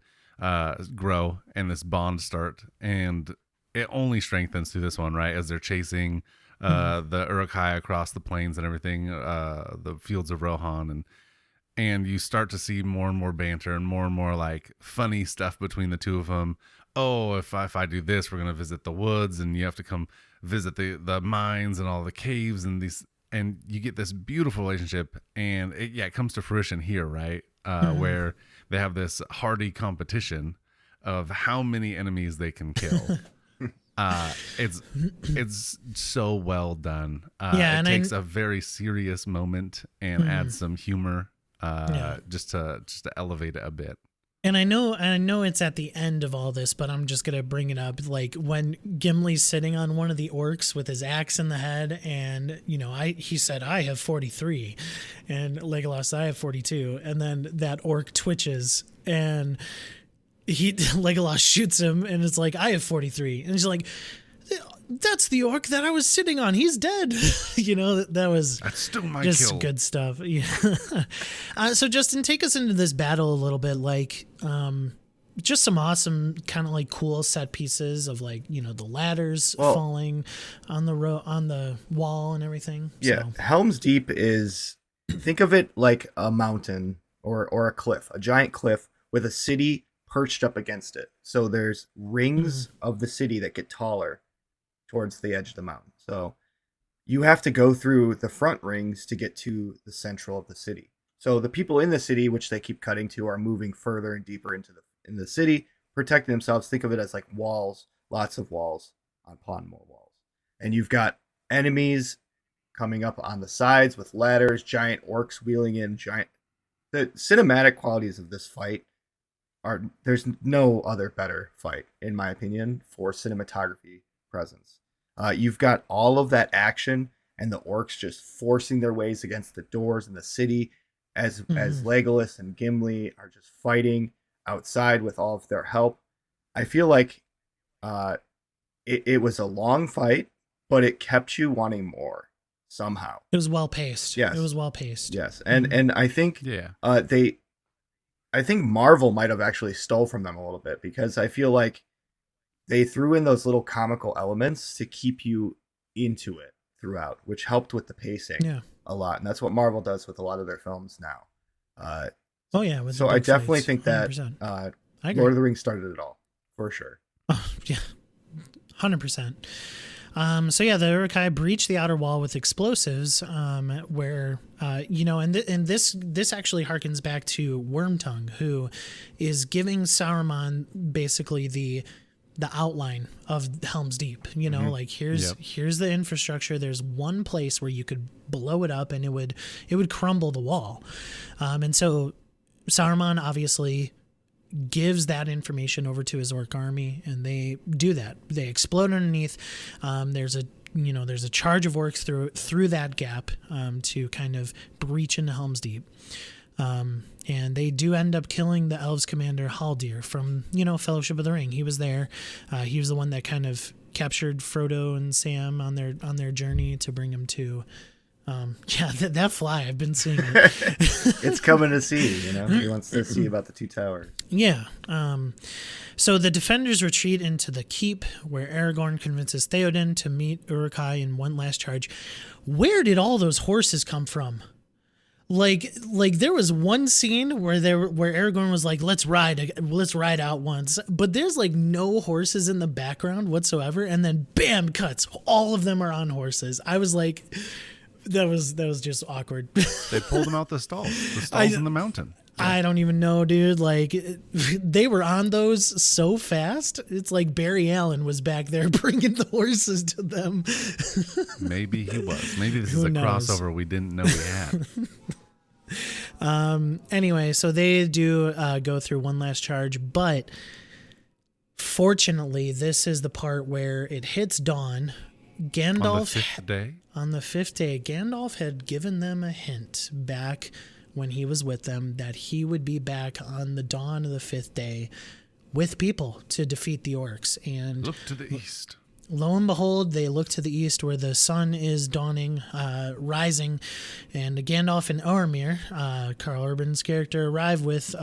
grow and this bond start, and it only strengthens through this one, right? As they're chasing the Uruk-hai across the plains and everything, the fields of Rohan, and you start to see more and more banter and more like funny stuff between the two of them. Oh, if I do this, we're gonna visit the woods, and you have to come visit the mines and all the caves and these, and you get this beautiful relationship. And it comes to fruition here, right? Where they have this hardy competition of how many enemies they can kill. It's so well done. It takes a very serious moment and adds some humor. Just to elevate it a bit. And I know it's at the end of all this, but I'm just gonna bring it up. Like when Gimli's sitting on one of the orcs with his axe in the head, and he said, "I have 43," and Legolas, "I have 42," and then that orc twitches, and Legolas shoots him, and it's like, "I have 43," and he's like, "That's the orc that I was sitting on. He's dead." That's still my just kill. good stuff. Yeah. So Justin, take us into this battle a little bit. Like, just some awesome kind of like cool set pieces of like the ladders falling on the wall and everything. Yeah, So. Helm's Deep is, think of it like a mountain or a cliff, a giant cliff with a city perched up against it. So there's rings of the city that get taller towards the edge of the mountain. So you have to go through the front rings to get to the central of the city. So the people in the city, which they keep cutting to, are moving further and deeper into the city, protecting themselves. Think of it as like walls, lots of walls upon more walls. And you've got enemies coming up on the sides with ladders, giant orcs wheeling in, the cinematic qualities of this fight there's no other better fight, in my opinion, for cinematography presence. You've got all of that action and the orcs just forcing their ways against the doors in the city as Legolas and Gimli are just fighting outside with all of their help. I feel like it was a long fight, but it kept you wanting more somehow. It was well paced. Yes. It was well paced. Yes. And I think I think Marvel might have actually stole from them a little bit, because I feel like they threw in those little comical elements to keep you into it throughout, which helped with the pacing a lot. And that's what Marvel does with a lot of their films now. So I definitely think that Lord of the Rings started it all, for sure. Oh, yeah, 100%. The Uruk-hai breach the outer wall with explosives, where, and this actually harkens back to Wormtongue, who is giving Saruman basically the outline of Helm's Deep. Like here's the infrastructure. There's one place where you could blow it up and it would crumble the wall. And so Saruman obviously gives that information over to his orc army, and they do that. They explode underneath. There's a charge of orcs through that gap to kind of breach into Helm's Deep. And they do end up killing the elves commander Haldir from Fellowship of the Ring. He was there. He was the one that kind of captured Frodo and Sam on their journey to bring him to that fly. I've been seeing it. It's coming to see, he wants to see about the two towers. Yeah. So the defenders retreat into the keep, where Aragorn convinces Theoden to meet Uruk-hai in one last charge. Where did all those horses come from? Like there was one scene where Aragorn was like, let's ride out once, but there's like no horses in the background whatsoever, and then bam, cuts, all of them are on horses. I was like, that was just awkward. They pulled them out the stalls in the mountain. I don't even know, dude. Like, they were on those so fast. It's like Barry Allen was back there bringing the horses to them. Maybe he was. Maybe this is a crossover we didn't know we had. Anyway, so they do go through one last charge, but fortunately, this is the part where it hits dawn. Gandalf, on the fifth day, Gandalf had given them a hint back when he was with them that he would be back on the dawn of the fifth day with people to defeat the orcs. And look to the east. Lo and behold, they look to the east where the sun is dawning, rising, and Gandalf and Oromir, Karl Urban's character, arrive with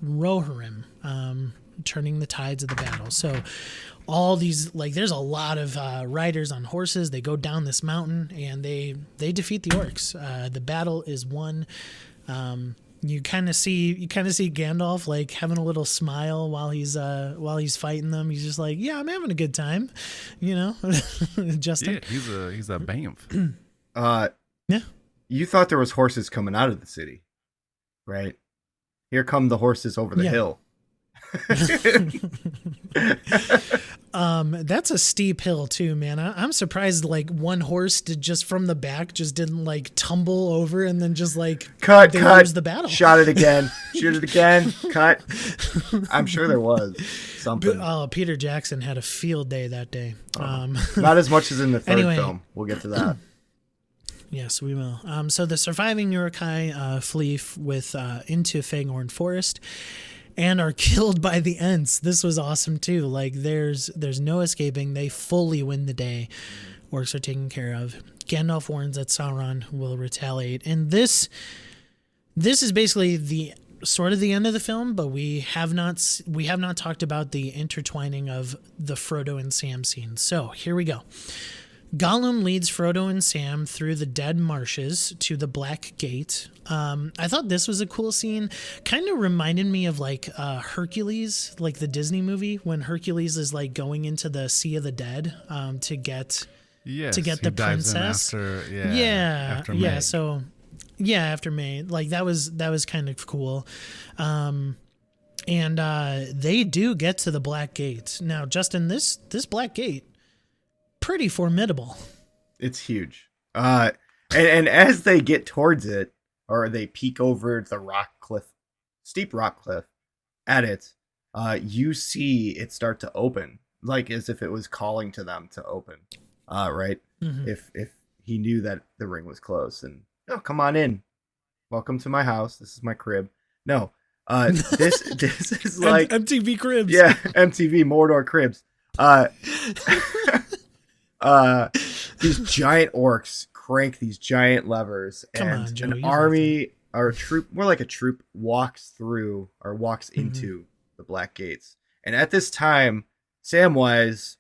Rohirrim, turning the tides of the battle. So all these, there's a lot of riders on horses. They go down this mountain and they defeat the orcs. The battle is won. You kind of see Gandalf having a little smile while he's fighting them. He's just like, yeah, I'm having a good time, Justin. Yeah, he's a bamf. Yeah. You thought there was horses coming out of the city, right? Here come the horses over the hill. That's a steep hill too, man. I'm surprised like one horse did just from the back just didn't like tumble over and then just like cut lose the battle. Shot it again. Shoot it again. Cut. I'm sure there was something. Peter Jackson had a field day that day. Not as much as in the third Anyway. film. We'll get to that. Yes, we will. So the surviving Uruk-hai flee into Faghorn Forest and are killed by the Ents. This was awesome too. Like there's no escaping. They fully win the day. Orcs are taken care of. Gandalf warns that Sauron will retaliate, and this is basically the sort of the end of the film. But we have not talked about the intertwining of the Frodo and Sam scene. So here we go. Gollum leads Frodo and Sam through the dead marshes to the Black Gate. I thought this was a cool scene. Kind of reminded me of like Hercules, like the Disney movie when Hercules is like going into the Sea of the Dead to get the princess. After Meg. So after May, like that was kind of cool. And they do get to the Black Gate. Now, Justin, this Black Gate, pretty formidable. It's huge. And as they get towards it, or they peek over the steep rock cliff at it, you see it start to open, like as if it was calling to them to open. Right? Mm-hmm. If he knew that the ring was closed, and come on in, welcome to my house. This is my crib. No, this is like MTV Cribs. Yeah, MTV Mordor Cribs. These giant orcs crank these giant levers, and an army or a troop, more like a troop, walks into the Black Gates. And at this time, Samwise,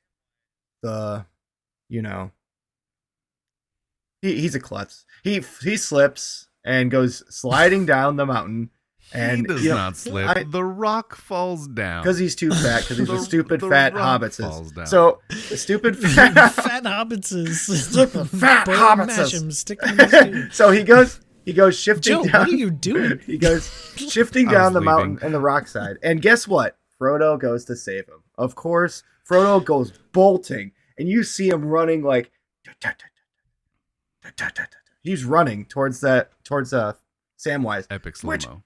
he's a klutz. He slips and goes sliding down the mountain. And he does not slip. The rock falls down. Because he's too fat, because he's a stupid fat hobbitses. So the stupid fat hobbitses. Stupid fat hobbitses. Stick him in the stew. So he goes shifting Joe, down. what are you doing? He goes shifting down the mountain and the rock side. And guess what? Frodo goes to save him. Of course, Frodo goes bolting. And you see him running like... He's running towards Samwise. Epic slow-mo.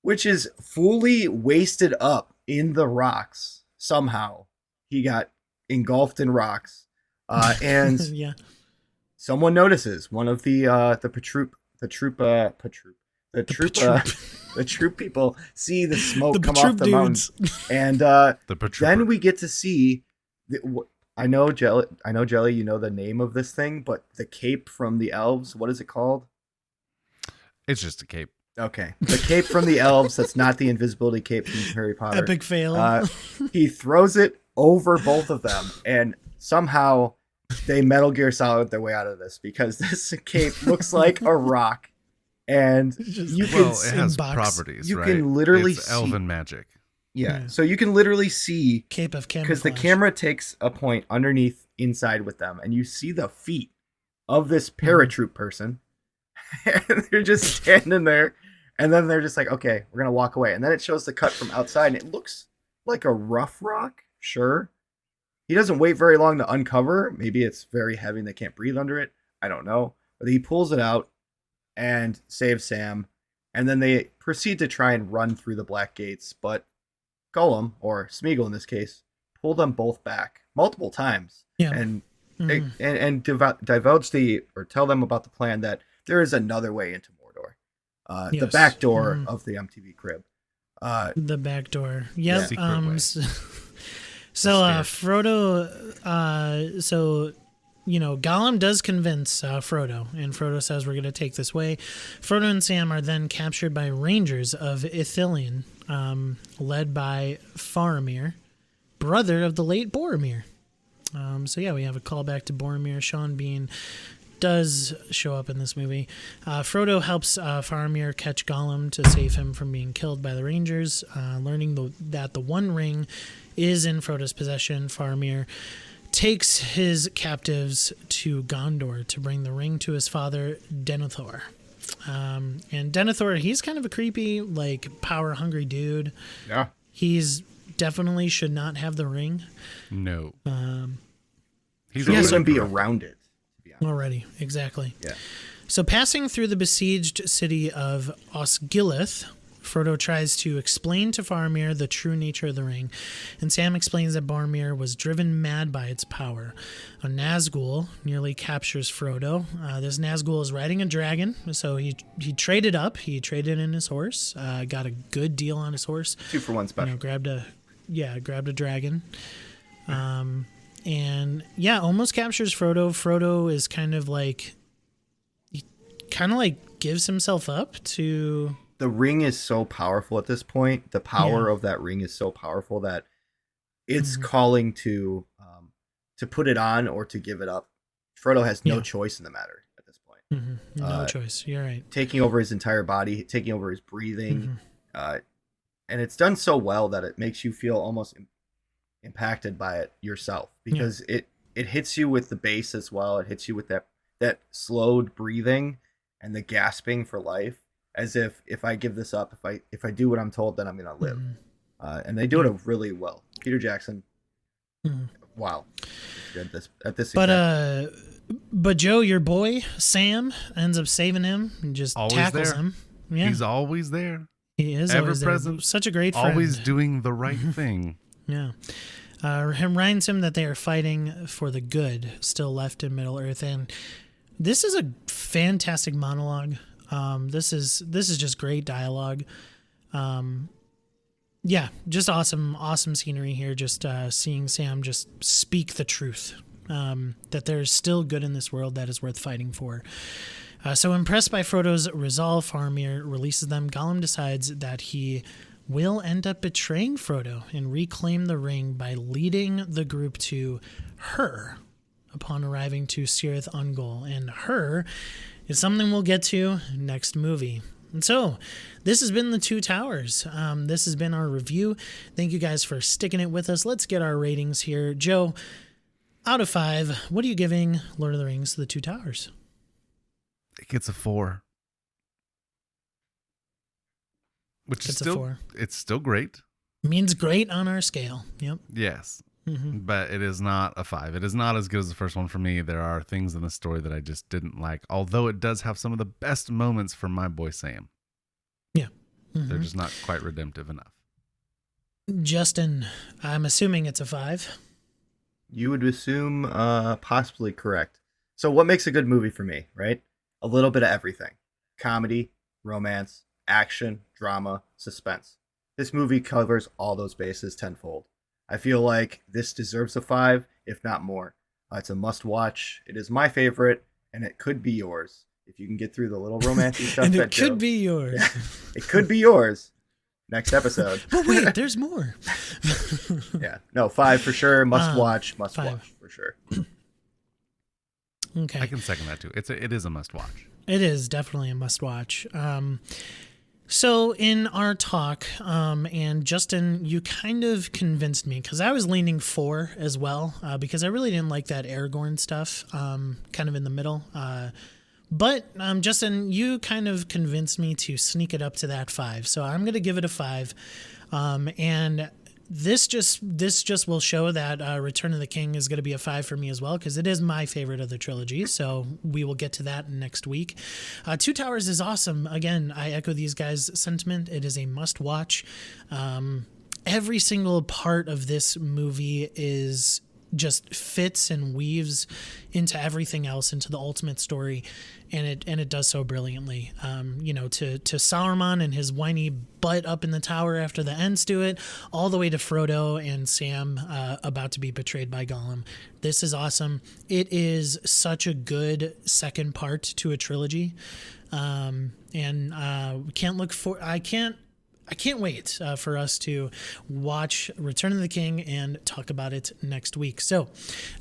Which is fully wasted up in the rocks. Somehow he got engulfed in rocks, and someone notices. One of the troop people see the smoke come off the mountain, and then we get to see. I know Jelly. You know the name of this thing, but the cape from the elves. What is it called? It's just a cape. Okay. The cape from the elves, that's not the invisibility cape from Harry Potter. Epic fail. He throws it over both of them, and somehow they Metal Gear Solid their way out of this, because this cape looks like a rock, and it has properties, you right? can literally it's elven magic. Yeah, so you can literally see cape of camouflage, because the camera takes a point underneath inside with them, and you see the feet of this paratroop person, and they're just standing there. And then they're just like, okay, we're going to walk away. And then it shows the cut from outside, and it looks like a rough rock. Sure. He doesn't wait very long to uncover. Maybe it's very heavy and they can't breathe under it. I don't know. But he pulls it out and saves Sam. And then they proceed to try and run through the Black Gates. But Gollum, or Smeagol in this case, pull them both back multiple times. Yeah. And divulge or tell them about the plan that there is another way into Mordor. The back door of the MTV Crib. The back door. Yep. So Frodo, Gollum does convince Frodo, and Frodo says, we're going to take this way. Frodo and Sam are then captured by rangers of Ithilien, led by Faramir, brother of the late Boromir. We have a callback to Boromir. Sean Bean does show up in this movie. Frodo helps Faramir catch Gollum to save him from being killed by the Rangers. Learning that the One Ring is in Frodo's possession, Faramir takes his captives to Gondor to bring the ring to his father, Denethor. And Denethor, he's kind of a creepy, like, power-hungry dude. Yeah. He's definitely should not have the ring. No. He shouldn't even be around it, to be honest. Already, exactly. Yeah. So passing through the besieged city of Osgiliath, Frodo tries to explain to Faramir the true nature of the ring, and Sam explains that Boromir was driven mad by its power. A Nazgul nearly captures Frodo. This Nazgul is riding a dragon, so he traded up. He traded in his horse, got a good deal on his horse. 2-for-1 special. Grabbed a dragon. And yeah, almost captures Frodo. Frodo is kind of like gives himself up to... The ring is so powerful at this point. The power of that ring is so powerful that it's calling to put it on or to give it up. Frodo has no choice in the matter at this point. No choice. You're right. Taking over his entire body, taking over his breathing. And it's done so well that it makes you feel almost impacted by it yourself, because it hits you with the bass as well. It hits you with that slowed breathing and the gasping for life. As if I give this up, if I do what I'm told, then I'm gonna live. And they do it really well. Peter Jackson, wow, at this. But Joe, your boy Sam ends up saving him and just always tackles there. him. Yeah, He's always there. he is Ever always there. present. Such a great friend. Always doing the right thing. Yeah. Reminds him that they are fighting for the good still left in Middle Earth, and this is a fantastic monologue. This is just great dialogue. Yeah, just awesome scenery here. Just seeing Sam just speak the truth, that there's still good in this world that is worth fighting for. So impressed by Frodo's resolve, Faramir releases them. Gollum decides that he will end up betraying Frodo and reclaim the ring by leading the group to Her upon arriving to Cirith Ungol. And Her is something we'll get to next movie. And so this has been The Two Towers. This has been our review. Thank you guys for sticking it with us. Let's get our ratings here. Joe, out of 5, what are you giving Lord of the Rings The Two Towers? It gets a 4. Which is still 4. It's still great. Means great on our scale. Yep. Yes. But it is not a 5. It is not as good as the first one for me. There are things in the story that I just didn't like, although it does have some of the best moments for my boy Sam. Yeah. They're just not quite redemptive enough. Justin, I'm assuming it's a 5. You would assume possibly correct. So what makes a good movie for me, right? A little bit of everything. Comedy, romance, action, drama, suspense. This movie covers all those bases tenfold. I feel like this deserves a 5, if not more. It's a must-watch. It is my favorite, and it could be yours if you can get through the little romantic stuff. And it could be yours. Yeah, it could be yours. Next episode. But wait, there's more. Yeah, no, 5 for sure. Must watch for sure. Okay, I can second that too. It is a must watch. it is definitely a must watch. So in our talk, and Justin, you kind of convinced me, because I was leaning 4 as well, because I really didn't like that Aragorn stuff, kind of in the middle. But Justin, you kind of convinced me to sneak it up to that 5. So I'm going to give it a 5. And this just will show that Return of the King is going to be a 5 for me as well, because it is my favorite of the trilogy. So we will get to that next week. Two Towers is awesome. Again, I echo these guys' sentiment. It is a must watch. Every single part of this movie is just fits and weaves into everything else, into the ultimate story, and it does so brilliantly. To Sauron and his whiny butt up in the tower after the ends to it, all the way to Frodo and Sam about to be betrayed by Gollum. This is awesome. It is such a good second part to a trilogy, and I can't wait for us to watch Return of the King and talk about it next week. So,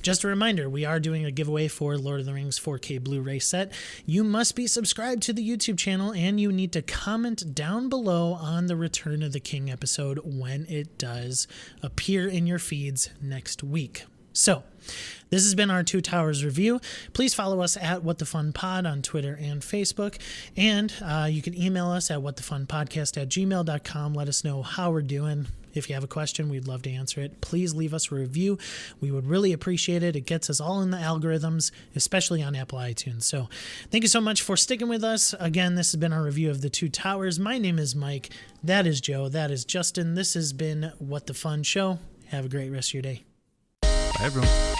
just a reminder, we are doing a giveaway for Lord of the Rings 4K Blu-ray set. You must be subscribed to the YouTube channel, and you need to comment down below on the Return of the King episode when it does appear in your feeds next week. So, this has been our Two Towers review. Please follow us at WhatTheFunPod on Twitter and Facebook. And you can email us at whatthefunpodcast@gmail.com. Let us know how we're doing. If you have a question, we'd love to answer it. Please leave us a review. We would really appreciate it. It gets us all in the algorithms, especially on Apple iTunes. So thank you so much for sticking with us. Again, this has been our review of The Two Towers. My name is Mike. That is Joe. That is Justin. This has been What the Fun Show. Have a great rest of your day. Bye, everyone.